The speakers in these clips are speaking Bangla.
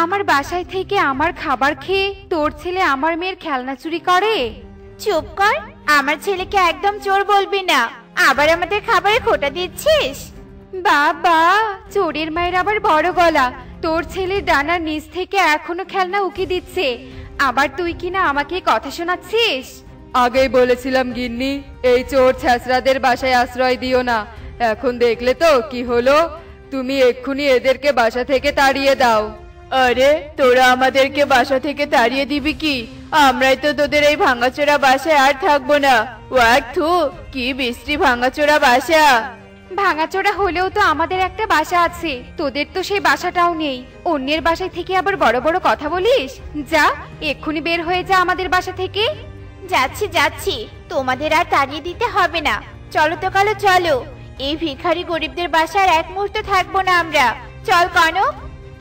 আমার বাসায় থেকে আমার খাবার খেয়ে তোর ছেলে আমার মেয়ের খেলনা চুরি করে। চুপ কর, আমার ছেলেকে একদম চোর বলবি না। আবার আমাদের খাবারে খোঁটা দিচ্ছিস। বাবা, চোরের মায়ের আবার বড় গলা। তোর ছেলের ডানার নিচ থেকে এখনো খেলনা উকি দিচ্ছে, আবার তুই কিনা আমাকে কথা শোনাচ্ছিস। আগেই বলেছিলাম গিন্নি, এই চোর ছেঁচড়াদের বাসায় আশ্রয় দিও না। এখন দেখলে তো কি হলো, তুমি এক্ষুনি এদেরকে বাসা থেকে তাড়িয়ে দাও। আরে তোরা আমাদেরকে বাসা থেকে তাড়িয়ে দিবি কি? আমরাই তো তোদের এই ভাঙাচোরা বাসায় আর থাকবো না। ওয়াক থু, কি বিশ্রী ভাঙাচোরা বাসা। ভাঙাচোরা হলেও তো আমাদের একটা বাসা আছে, তোদের তো সেই বাসাটাও নেই। অন্যের বাসায় থেকে আবার বড় বড় কথা বলিস। যা, এক্ষুনি বের হয়ে যা আমাদের বাসা থেকে। যাচ্ছি যাচ্ছি, তোমাদের আর তাড়িয়ে দিতে হবে না। চলো তো কালো, চলো। এই ভিখারি গরিবদের বাসায় এক মুহূর্ত থাকবো না আমরা। চল কনক।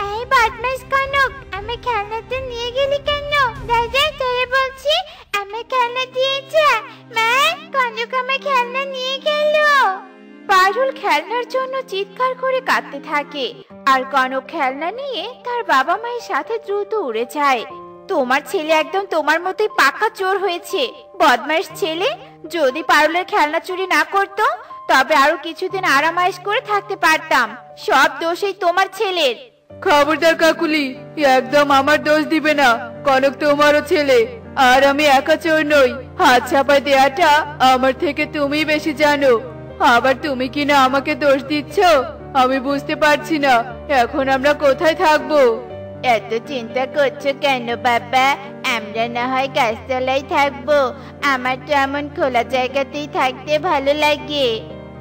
এই বদমাস কনক, আমার খেলনাতে নিয়ে গেলি কেন? দাদা তোরে বলছি, আমার খেলনা দিয়ে যা। মা, কনক আমার খেলনা নিয়ে গেল। পারুল খেলনার জন্য চিৎকার করে কাঁদতে থাকে, আর কনক খেলনা নিয়ে তার বাবা মায়ের সাথে দ্রুত উড়ে যায়। তোমার ছেলে একদম তোমার মতোই পাকা চোর হয়েছে, বদমাইশ ছেলে। যদি পারুলের খেলনা চুরি না করতো তবে আরো কিছুদিন আরামায়েশ করে থাকতে পারতাম। সব দোষই তোমার ছেলের। খবরদার কাকুলি, একদম আমার দোষ দিবে না। কনক তোমারও ছেলে, আর আমি একা চোর নই। হাত ছাপায় দেয়াটা আমার থেকে তুমি বেশি জানো। আবার তুমি কিনা আমাকে দোষ দিচ্ছ, আমি বুঝতে পারছি না এখন আমরা কোথায় থাকবো। এত চিন্তা করছো কেন বাবা? আমরা না হয় গাছতলায় থাকবো। আমার তো এমন খোলা জায়গাতেই থাকতে ভালো লাগে।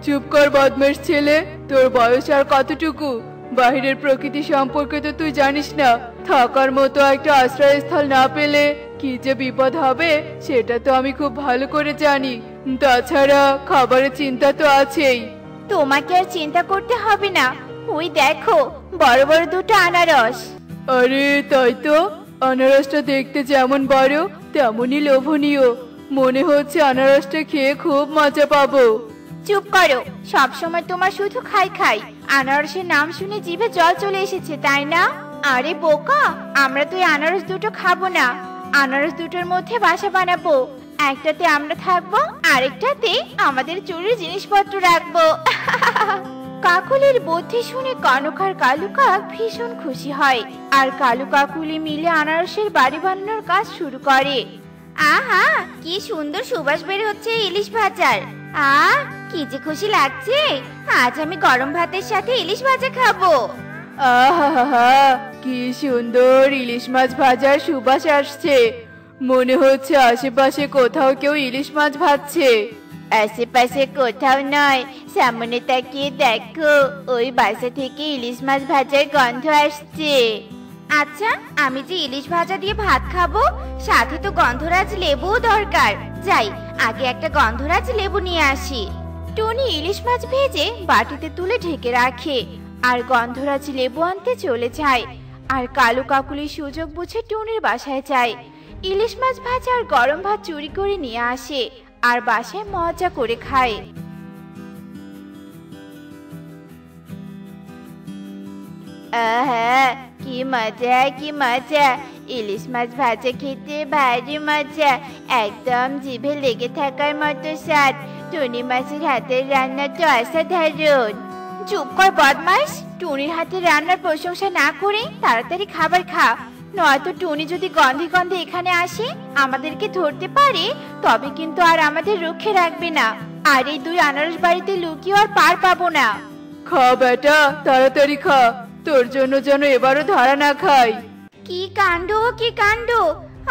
চুপ কর বদমাশ ছেলে, তোর বয়স আর কতটুকু? বাহিরের প্রকৃতি সম্পর্কে তো তুই জানিস না। থাকার মতো একটা আশ্রয়স্থল না পেলে কি যে বিপদ হবে সেটা তো আমি খুব ভালো করে জানি। তাছাড়া খাবারের চিন্তা তো আছেই। তোমাকে আর চিন্তা করতে হবে না। ওই দেখো, বড় বড় দুটো আনারস। আরে তাই তো, আনারসটা দেখতে যেমন বড় তেমনই লোভনীয়। মনে হচ্ছে আনারসটা খেয়ে খুব মজা পাবো। চুপ করো, সব সময় তোমার শুধু খাই খাই। আনারসের নাম শুনে জিভে জল চলে এসেছে, তাই না? আরে বোকা, আমরা তো এই আনারস দুটো খাবো না। আনারস দুটোর মধ্যে বাসা বানাবো। একটাতে আমরা থাকবো, আরেকটাতে আমাদের চুরির জিনিসপত্র রাখবো। কাকুলির বুদ্ধি শুনে কনক আর কালু কাক ভীষণ খুশি হয়, আর কালু কাকুলি মিলে আনারসের বাড়ি বানানোর কাজ শুরু করে। আহা, কি সুন্দর সুবাস বের হচ্ছে ইলিশ ভাজার। কি যে খুশি লাগছে। আজ আমি গরম ভাতের সাথে ইলিশ ভাজা খাবো। আহা, কি সুন্দর ইলিশ মাছ ভাজার সুবাস আসছে। মনে হচ্ছে আশেপাশে কোথাও কেউ ইলিশ মাছ ভাজছে। আশেপাশে কোথাও নয়, সামনে তাকিয়ে দেখো, ওই বাসা থেকে ইলিশ মাছ ভাজার গন্ধ আসছে। আচ্ছা, আমি যে ইলিশ ভাজা দিয়ে ভাত খাবো, সাথে তো গন্ধরাজ লেবুও দরকার। যাই, আগে একটা গন্ধরাজ লেবু নিয়ে আসি। টুনি ইলিশ মাছ ভেজে বাটিতে তুলে ঢেকে রাখে, আর গন্ধরাজ লেবু আনতে চলে যায়। আর কালু কাকুলি সুযোগ বুঝে টুনির বাসায় যায়। ইলিশ মাছ ভাজা আর গরম ভাত চুরি করে নিয়ে আসে, আর বাসায় মজা করে খায়। আহা, কি মজা কি মজা। ইলিশ মাছ ভাজা খেতে ভারী মজা, একদম জিভে লেগে থাকার মতো স্বাদ। টুনি মাছের হাতের রান্না তো অসাধারণ। চুপ কর বদমাইশ, টুনির হাতের রান্নার প্রশংসা না করে তাড়াতাড়ি খাবার খা, নয়তো টুনি যদি গন্ধে গন্ধে এখানে আসে আমাদেরকে ধরতে পারে, তবে কিন্তু আর আমাদের রক্ষে রাখবে না। আর এই দুই আনারস বাড়িতে লুকিয়ে আর পার পাবো না। খা বেটা, তাড়াতাড়ি খা, তোর জন্য যেন এবারও ধরা না খাই। কি কাণ্ড কি কাণ্ড!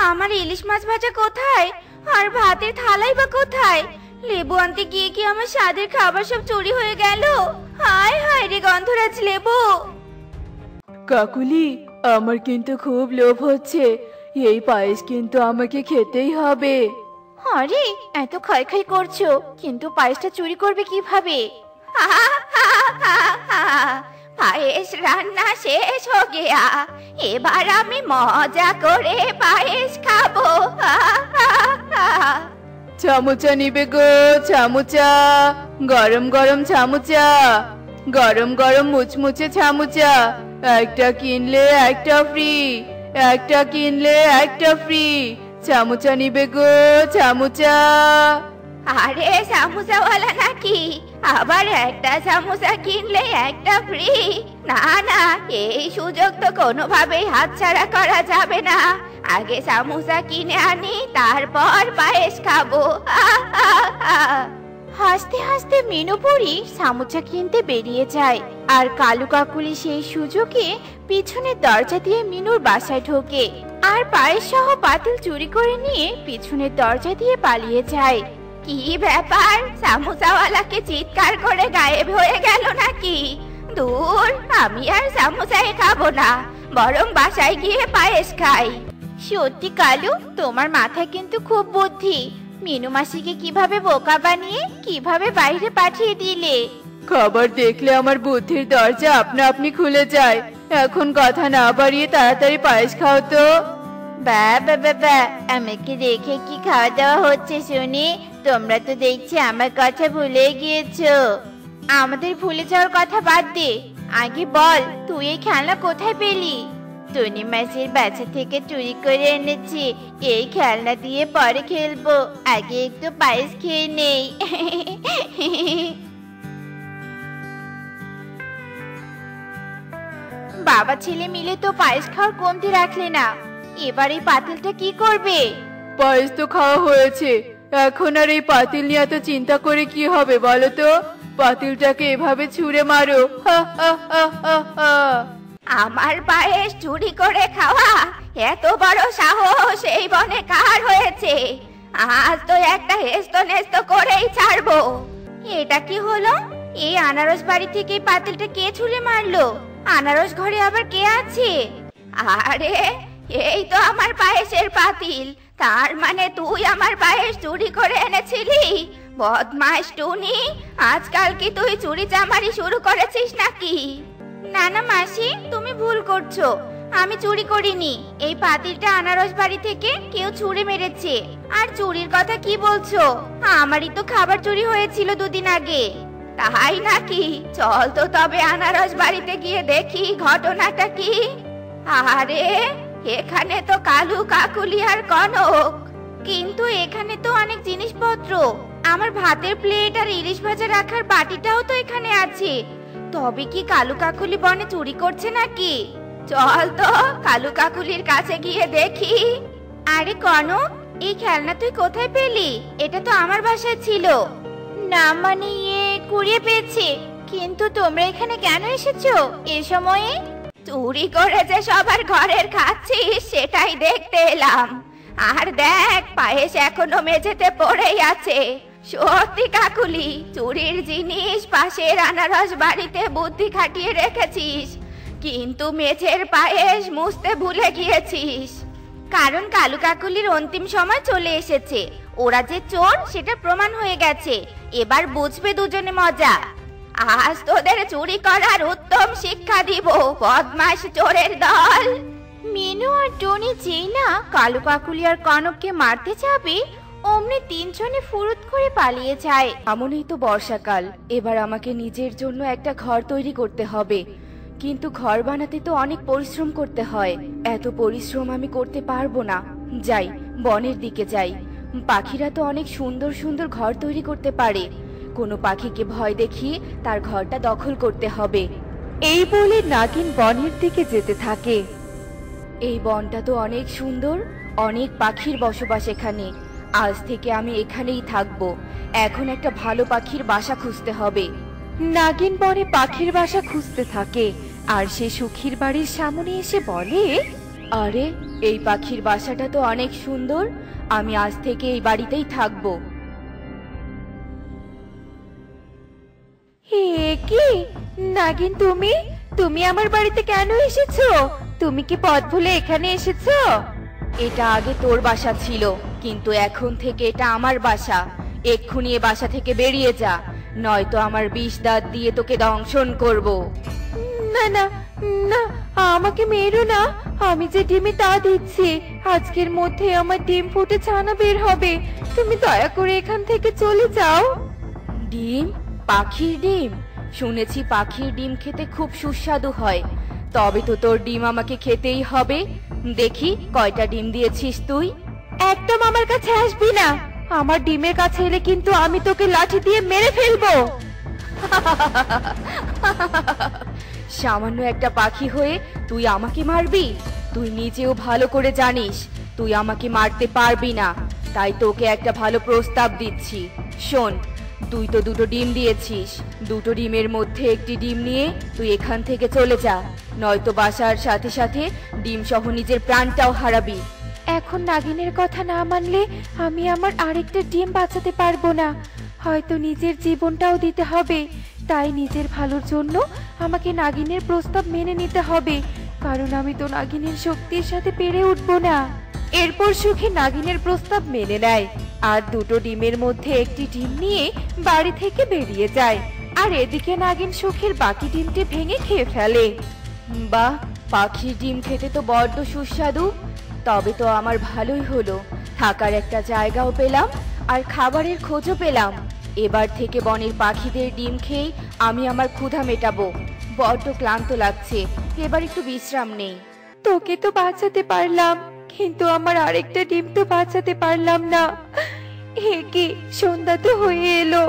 আমার ইলিশ মাছ ভাজা কোথায়, আর ভাতের থালাই বা কোথায়? লেবু আনতে গিয়ে কি আমার স্বাদের খাবার সব চুরি হয়ে গেল? হায় হায় রে গন্ধরাজ লেবু! কাকুলি, আমার কিন্তু খুব লোভ হচ্ছে। এই পায়েস কিন্তু আমাকে খেতেই হবে। আরে, এত খাই খাই করছো, কিন্তু পায়েসটা চুরি করবে কিভাবে? পায়েস রান্না শেষ হয়ে গিয়া, এবার আমি মজা করে পায়েস খাবো। চামচা নিবে গো, চামচা, গরম গরম চামচা, গরম গরম মুচমুচে চামচা। একটা কিনলে একটা ফ্রি, একটা কিনলে একটা ফ্রি। চামচা নিবে গো, চামচা। আরে সামোসাওয়ালা নাকি? আবার একটা সামোসা কিনলে একটা ফ্রি? না না, এই সুযোগ তো কোনোভাবেই হাতছাড়া করা যাবে না। আগে সামোসা কিনে আনি, তারপর পায়েস খাবো। হাসতে হাসতে মিনু বুড়ি সামোসা কিনতে বেরিয়ে যায়, আর কালু কাকুলি সেই সুযোগে পিছনের দরজা দিয়ে মিনুর বাসায় ঢোকে, আর পায়েস সহ পাতিল চুরি করে নিয়ে পিছনের দরজা দিয়ে পালিয়ে যায়। কি ব্যাপার, সামোসাওয়ালাকে চিৎকার করে গায়েব হয়ে গেল নাকি? দূর, আমি আর সামোসাই খাবো না, বরং বাসায় গিয়ে পায়েস খাই। সত্যি কালু, তোমার মাথায় কিন্তু খুব বুদ্ধি। মিনু মাসিকে কিভাবে বোকা বানিয়ে কিভাবে বাইরে পাঠিয়ে দিলে। খাবার দেখলে আমার বুদ্ধির দরজা আপনা আপনি খুলে যায়। এখন কথা না বাড়িয়ে তাড়াতাড়ি পায়েস খাও তো। বাবা, আমাকে রেখে কি খাওয়া দাওয়া হচ্ছে শুনি? তোমরা তো দেখছি আমার কথা ভুলে গিয়েছো। আমাদের ভুলে যাওয়ার কথা বাদ দে, আগে বল তুই এই খেলনা কোথায় পেলি? টনি মাসির বাসা থেকে চুরি করে এনেছি। এই খেলনা দিয়ে পরে খেলবো, আগে একটু পায়েস খেয়ে নেই। বাবা ছেলে মিলে তো পায়েস খাওয়ার কমতি রাখলে না, এবার এই পাতিলটা কি করবে? পায়েস তো খাওয়া হয়েছে, এখন আর এই পাতিল নিয়ে এত চিন্তা করে কি হবে বলো তো? পাতিলটাকে এভাবে ছুঁড়ে মারো। হা হা হা হা হা। আমার পায়েস চুরি করে খাওয়া এত বড় সাহস এই বনে কার হয়েছে? আজ তো একটা হেস্ত নেস্ত করেই ছাড়বো। এটা কি হলো? এই আনারস বাড়ি থেকে এই পাতিলটা কে ছুঁড়ে মারলো? আনারস ঘরে আবার কে আছে? আরে, এই তো আমার পায়েসের পাতিল। তার মানে তুই আমার পায়েস চুরি করে এনেছিলি? বদমাইশ টুনি, আজকাল কি তুই চুরি চামারি শুরু করেছিস নাকি? না না মাসি, তুমি ভুল করছো। আমি চুরি করিনি, এই পাতিলটা আনারস বাড়ি থেকে কেউ ছুঁড়ে মেরেছে। আর চুরির কথা কি বলছো? আমারই তো খাবার চুরি হয়েছিল দুদিন আগে। তাই নাকি? চল তো তবে আনারস বাড়িতে গিয়ে দেখি ঘটনাটা কি। আরে, এখানে তো কালু কাকুলি আর কনক, কিন্তু এখানে তো অনেক জিনিসপত্র। আমার ভাতের প্লেট আর ইলিশ ভাজা রাখার বাটিটাও তো এখানে আছে। তবে কি কালু কাকুলি বনে চুরি করছে নাকি? চল তো কালু কাকুলির কাছে গিয়ে দেখি। আরে কনক, এই খেলনা তুই কোথায় পেলি? এটা তো আমার বাসায় ছিল। না মানে কুড়িয়ে পেয়েছি, কিন্তু তোমরা এখানে কেন এসেছো এ সময়ে? চুরি করে যে সবার ঘরের খাচ্ছিস সেটাই দেখতে এলাম। আর দেখ, পায়েস এখনো মেঝেতে পড়েই আছে। সত্যি কাকুলি, চুরির জিনিস পাশের আনারস বাড়িতে বুদ্ধি খাটিয়ে রেখেছিস, কিন্তু মেঝের পায়েস মুছতে ভুলে গিয়েছিস। কারণ কালু কাকুলির অন্তিম সময় চলে এসেছে। ওরা যে চোর সেটা প্রমাণ হয়ে গেছে। এবার বুঝবে দুজনে মজা। আজ তোদের চুরি করার উত্তম শিক্ষা দিব, বদমাশ চোরের দল। মিনু আর টনি যেই না কালু কাকুলি আর কনককে মারতে যাবে, অমনি তিনজনে ফুরুত করে পালিয়ে যায়। এমনই তো বর্ষাকাল, এবার আমাকে নিজের জন্য একটা ঘর তৈরি করতে হবে। কিন্তু ঘর বানাতে তো অনেক পরিশ্রম করতে হয়, এত পরিশ্রম আমি করতে পারবো না। যাই, বনের দিকে যাই। পাখিরা তো অনেক সুন্দর সুন্দর ঘর তৈরি করতে পারে। কোনো পাখিকে ভয় দেখিয়ে তার ঘরটা দখল করতে হবে। এই বলে নাগিন বনের দিকে যেতে থাকে। এই বনটা তো অনেক সুন্দর, অনেক পাখির বসবাস এখানে। আজ থেকে আমি এখানেই থাকবো। এখন একটা ভালো পাখির বাসা খুঁজতে হবে। নাগিন বনে পাখির বাসা খুঁজতে থাকে, আর সে সুখীর বাড়ির সামনে এসে বলে, আরে, এই পাখির বাসাটা তো অনেক সুন্দর, আমি আজ থেকে এই বাড়িতেই থাকবো। হে কি নাগিন, তুমি আমার বাড়িতে কেন এসেছো? তুমি কি পথ ভুলে এখানে এসেছো? এটা আগে তোর বাসা ছিল, কিন্তু এখন থেকে এটা আমার বাসা। এক্ষুনি এ বাসা থেকে বেরিয়ে যা, নয়তো আমার বিষ দাঁত দিয়ে তোকে দংশন করব। না না না, আমাকে মেরো না। আমি যে ডিমে তা দিচ্ছি, আজকের মধ্যে আমার ডিম ফুটে ছানা বের হবে। তুমি দয়া করে এখান থেকে চলে যাও। ডিম? পাখির ডিম? শুনেছি পাখির ডিম খেতে খুব সুস্বাদু হয়। তবে তো তোর ডিম আমাকে খেতেই হবে। দেখি কয়টা ডিম দিয়েছিস তুই। একদম আমার কাছে আসবি না, আমার ডিমের কাছে এলে কিন্তু আমি তোকে লাঠি দিয়ে মেরে ফেলবো। সামান্য একটা পাখি হয়ে তুই আমাকে মারবি? তুই নিজেও ভালো করে জানিস তুই আমাকে মারতে পারবি না। তাই তোকে একটা ভালো প্রস্তাব দিচ্ছি, শোন। তুই তো দুটো ডিম দিয়েছিস, দুটো ডিমের মধ্যে একটি ডিম নিয়ে তুই এখান থেকে চলে যা, নয়তো বাসার সাথে সাথে ডিম সহ নিজের প্রাণটাও হারাবি। এখন নাগিনের কথা না মানলে আমি আমার আরেকটা ডিম বাঁচাতে পারবো না, হয়তো নিজের জীবনটাও দিতে হবে। তাই নিজের ভালোর জন্য আমাকে নাগিনের প্রস্তাব মেনে নিতে হবে, কারণ আমি তো নাগিনের শক্তির সাথে পেরে উঠবো না। এরপর সুখী নাগিনের প্রস্তাব মেনে নেয় আর দুটো ডিমের মধ্যে একটি ডিম নিয়ে বাড়ি থেকে বেরিয়ে যায়। আর এদিকে নাগিন সুখীর বাকি ডিমটি ভেঙে খেয়ে ফেলে। বাহ, পাখির ডিম খেতে তো বড্ড সুস্বাদু। তবে তো আমার ভালোই হলো, থাকার একটা জায়গাও পেলাম আর খাবারের খোঁজও পেলাম। এবার থেকে বনের পাখিদের ডিম খেয়ে আমি আমার ক্ষুধা মেটাবো। বড্ড ক্লান্ত লাগছে, এবার একটু বিশ্রাম নেই। তোকে তো বাঁচাতে পারলাম, কিন্তু আমার আরেকটা ডিম তো বাঁচাতে পারলাম না। হে কি, সন্ধ্যা তো হয়ে এলো,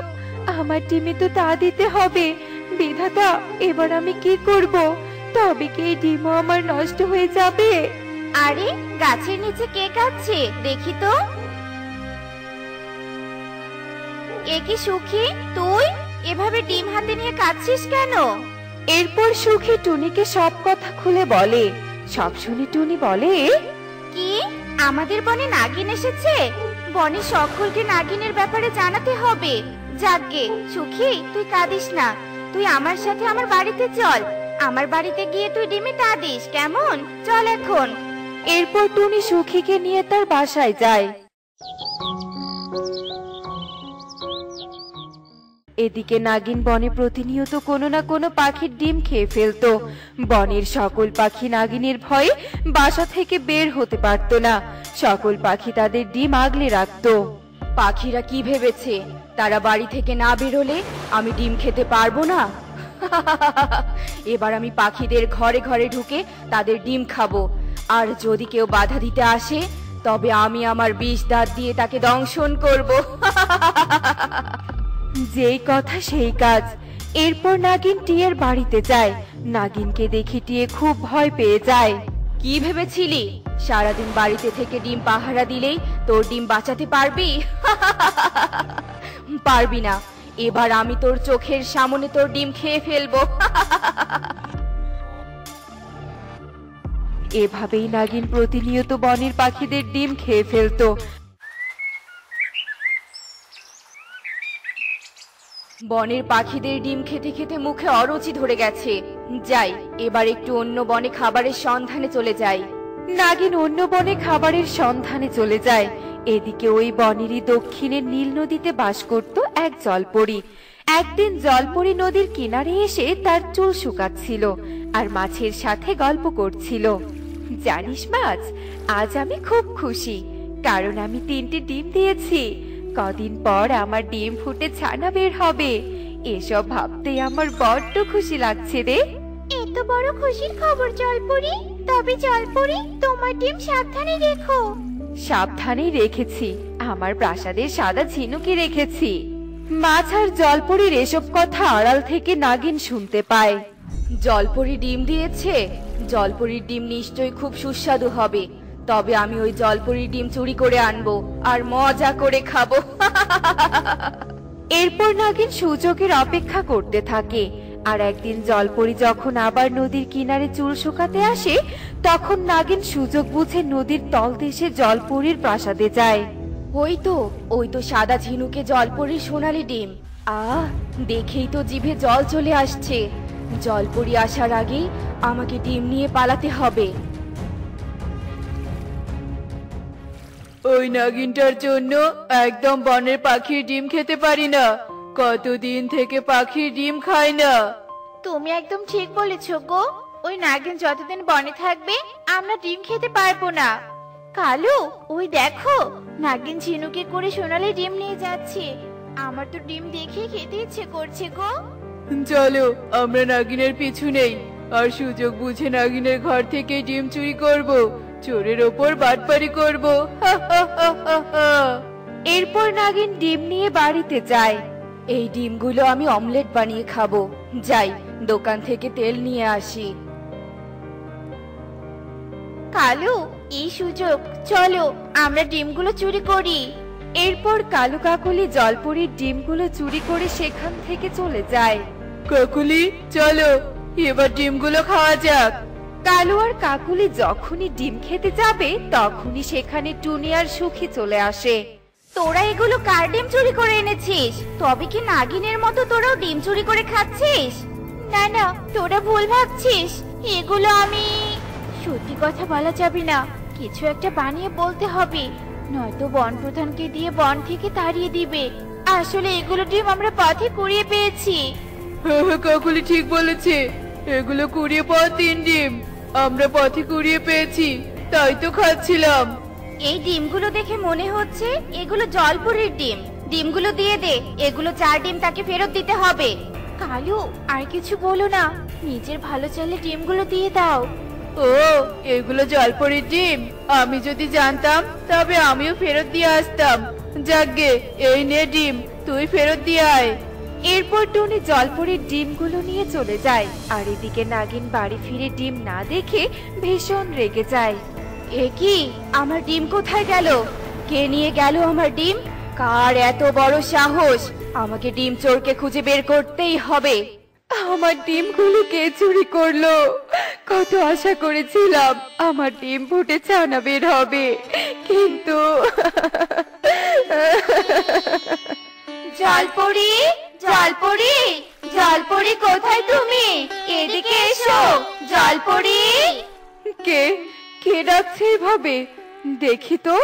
আমার ডিমে তো তা দিতে হবে। বিধাতা, এবার আমি কি করব? তবে কি এই ডিমও আমার নষ্ট হয়ে যাবে? আরে গাছের নিচে কে কাঁদছে দেখি তো। এ কি সুখী, তুই এভাবে ডিম হাতে নিয়ে কাঁদছিস কেন? এরপর সুখী টুনিকে সব কথা খুলে বলে। সব শুনে টুনি বলে, কি, আমাদের বনে নাগিন এসেছে? বনের সকলকে নাগিনের ব্যাপারে জানাতে হবে। যাকগে সুখী, তুই কাঁদিস না, তুই আমার সাথে আমার বাড়িতে চল। আমার বাড়িতে গিয়ে তুই ডিমে তা দিস, কেমন? চল এখন। এরপর টুনি সুখীকে নিয়ে তার বাসায় যায়। এদিকে নাগিন বনে প্রতিনিয়ত কোনো না কোনো পাখির ডিম খেয়ে ফেলতো। বনের সকল পাখি নাগিনের ভয়ে বাসা থেকে বের হতে পারত না। সকল পাখি তাদের ডিম আগলে রাখতো। পাখিরা কি ভেবেছে তারা বাড়ি থেকে না বেরোলে আমি ডিম খেতে পারবো না? এবার আমি পাখিদের ঘরে ঘরে ঢুকে তাদের ডিম খাবো। আর যদি কেউ বাধা দিতে আসে তবে আমি আমার বিষ দাঁত দিয়ে তাকে দংশন করব। যেই কথা সেই কাজ। এরপর নাগিন টিয়ের বাড়িতে যায়। নাগিনকে দেখে টিয়ে খুব ভয় পেয়ে যায়। কি ভেবেছিলি সারাদিন বাড়িতে থেকে ডিম পাহারা দিলেই তোর ডিম বাঁচাতে পারবি? পারবি না। এবার আমি তোর চোখের সামনে তোর ডিম খেয়ে ফেলবো। এভাবেই নাগিন প্রতিনিয়ত বনের পাখিদের ডিম খেয়ে ফেলতো। বনের পাখিদের ডিম খেতে খেতে মুখে অরুচি ধরে গেছে। যাই, এবার একটু অন্য বনে খাবারের সন্ধানে চলে যাই। নাগিন অন্য বনে খাবারের সন্ধানে চলে যায়। এদিকে ওই বনেরই দক্ষিণের নীল নদীতে বাস করত এক জলপরি। একদিন জলপরি নদীর কিনারে এসে তার চুল শুকাচ্ছিল আর মাছের সাথে গল্প করছিল। জানিস মাছ, আজ আমি খুব খুশি, কারণ আমি 3টি ডিম দিয়েছি। কদিন পর আমার ডিম ফুটে ছানা বের হবে। এসব ভাবতে আমার বড্ড খুশি লাগছে রে। এত বড় খুশির খবর জলপরি। তবে জলপরি, তোমার ডিম সাবধানে রেখো। সাবধানেই রেখেছি, আমার প্রাসাদের সাদা ঝিনুকে রেখেছি। মাছ আর জলপরির এসব কথা আড়াল থেকে নাগিন শুনতে পায়। জলপরি ডিম দিয়েছে, জলপরির ডিম নিশ্চয়ই খুব সুস্বাদু হবে। তবে আমি ওই জলপরির ডিম চুরি করে আনবো আর মজা করে খাবো। এরপর নাগিন সুযোগের অপেক্ষা করতে থাকে। আর একদিন জলপরি যখন আবার নদীর কিনারে চুল শুকাতে আসে, তখন নাগিন সুযোগ বুঝে নদীর তলদেশে জলপরির প্রাসাদে যায়। ওই তো সাদা ঝিনুকে জলপরির সোনালী ডিম। দেখেই তো জিভে জল চলে আসছে। জলপরি আসার আগেই আমাকে ডিম নিয়ে পালাতে হবে। ওই নাগিনটার জন্য একদম বনের পাখির ডিম খেতে পারি না। কতদিন থেকে পাখির ডিম খাই না। তুমি একদম ঠিক বলেছো গো। ওই নাগিন যতদিন বনে থাকবে আমরা ডিম খেতে পারবো না। কালু, ওই দেখো, নাগিন ঝিনুকে করে সোনালি ডিম নিয়ে যাচ্ছে। আমার তো ডিম দেখে খেতে ইচ্ছে করছে গো। চলো আমরা নাগিনের পিছু নেই, আর সুযোগ বুঝে নাগিনের ঘর থেকে ডিম চুরি করব, চোরের ওপর বাটপারি করব। হা হা হা হা হা। এরপর নাগিন ডিম নিয়ে বাড়িতে যায়। এই ডিমগুলো আমি অমলেট বানিয়ে খাবো। যাই, দোকান থেকে তেল নিয়ে আসি। কালু, এই সুযোগ, চলো আমরা ডিমগুলো চুরি করি। এরপর কালু কাকুলি জলপরির ডিমগুলো চুরি করে সেখান থেকে চলে যায়। কাকুলি চলো, এবার ডিমগুলো খাওয়া যাক। কালু আর কাকুলি যখনই ডিম খেতে যাবে তখনই সেখানে টুনি আর সুখী চলে আসে। তোরা এগুলো কার ডিম চুরি করে এনেছিস? তবে কি নাগিনের মতো তোরাও ডিম চুরি করে খাচ্ছিস? না না, তোরা ভুল ভাবছিস। এগুলো আমি... সত্যি কথা বলা যাবে না, কিছু একটা বানিয়ে বলতে হবে, নয়তো বন প্রধানকে দিয়ে বন থেকে তাড়িয়ে দিবে। আসলে এগুলো ডিম আমরা পথে কুড়িয়ে পেয়েছি। হ্যাঁ হ্যাঁ, কাকুলি ঠিক বলেছে, এগুলো কুড়িয়ে পাওয়া 3 ডিম আমরা পথে কুড়িয়ে পেয়েছি, তাই তো খাচ্ছিলাম। এই ডিমগুলো দেখে মনে হচ্ছে এগুলো জলপুরির ডিম। ডিমগুলো দিয়ে দে, এগুলো 4 ডিম তাকে ফেরত দিতে হবে। কালু, আর কিছু বলো না, নিজের ভালো চাইলে ডিমগুলো দিয়ে দাও। ও, এগুলো জলপরির ডিম, আমি যদি জানতাম তবে আমিও ফেরত দিয়ে আসতাম। যাকগে, এই নে ডিম, তুই ফেরত দিয়ে আয়। এরপর টুনি জলপরির ডিমগুলো নিয়ে চলে যায়। আর এদিকে নাগিন বাড়ি ফিরে ডিম না দেখে ভীষণ রেগে যায়। এ কি, আমার ডিম কোথায় গেল? কে নিয়ে গেল আমার ডিম? কার এত বড় সাহস? আমাকে ডিম চোরকে খুঁজে বের করতেই হবে। আমার ডিমগুলো কে চুরি করলো? কত আশা করেছিলাম আমার ডিম ফুটে ছানা বের হবে, কিন্তু জলপরি, জলপরি, জলপরি কোথায় তুমি? এদিকে এসো জলপরি। কে কে ডাকছে এভাবে? দেখি তো।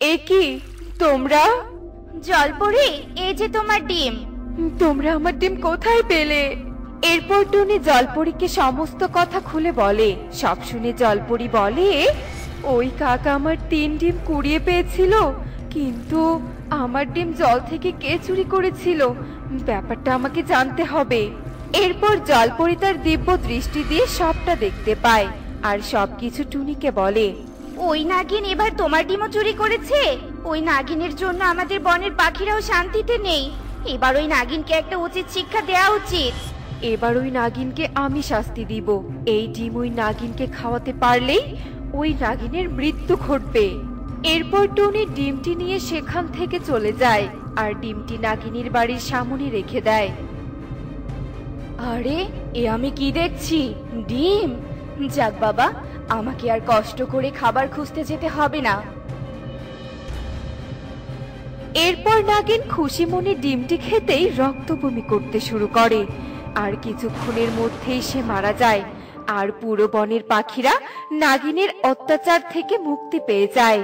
এ কি, তোমরা? জলপরি, এই যে তোমার ডিম। তোমরা আমার ডিম কোথায় পেলে? এরপর টুনি জলপরীকে সমস্ত কথা খুলে বলে। সব শুনে জলপরি বলে, ওই কাক আমার 3 ডিম কুড়িয়ে পেয়েছিল, কিন্তু আমার ডিম জল থেকে কে চুরি করেছিল ব্যাপারটা আমাকে জানতে হবে। এরপর জলপরি তার দিব্য দৃষ্টি দিয়ে সবটা দেখতে পায় আর সবকিছু টুনিকে বলে। ওই নাগিন এবার তোমার ডিমও চুরি করেছে। ওই নাগিনের জন্য আমাদের বনের পাখিরাও শান্তিতে নেই। এবার ওই নাগিনকে একটা উচিত শিক্ষা দেওয়া উচিত। এবার ওই নাগিনকে আমি শাস্তি দিব। এই ডিম ওই নাগিনকে খাওয়াতে পারলেই ওই নাগিনের মৃত্যু ঘটবে। এরপর টুনি ডিমটি নিয়ে সেখান থেকে চলে যায় আর ডিমটি নাগিনীর বাড়ির সামনে রেখে দেয়। আরে, এ আমি কি দেখছি? ডিম! যাক বাবা, আমাকে আর কষ্ট করে খাবার খুঁজতে যেতে হবে না। এরপর নাগিন খুশি মনে ডিমটি খেতেই রক্ত বমি করতে শুরু করে আর কিছুক্ষণের মধ্যেই সে মারা যায়। আর পুরো বনের পাখিরা নাগিনের অত্যাচার থেকে মুক্তি পেয়ে যায়।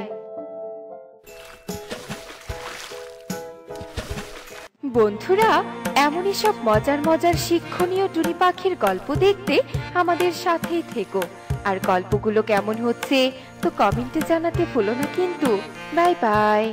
বন্ধুরা, এমনই সব মজার মজার শিক্ষণীয় টুনি পাখির গল্প দেখতে আমাদের সাথেই থেকো। আর গল্পগুলো কেমন হচ্ছে তো কমেন্টে জানাতে ভুলো না কিন্তু। Bye bye.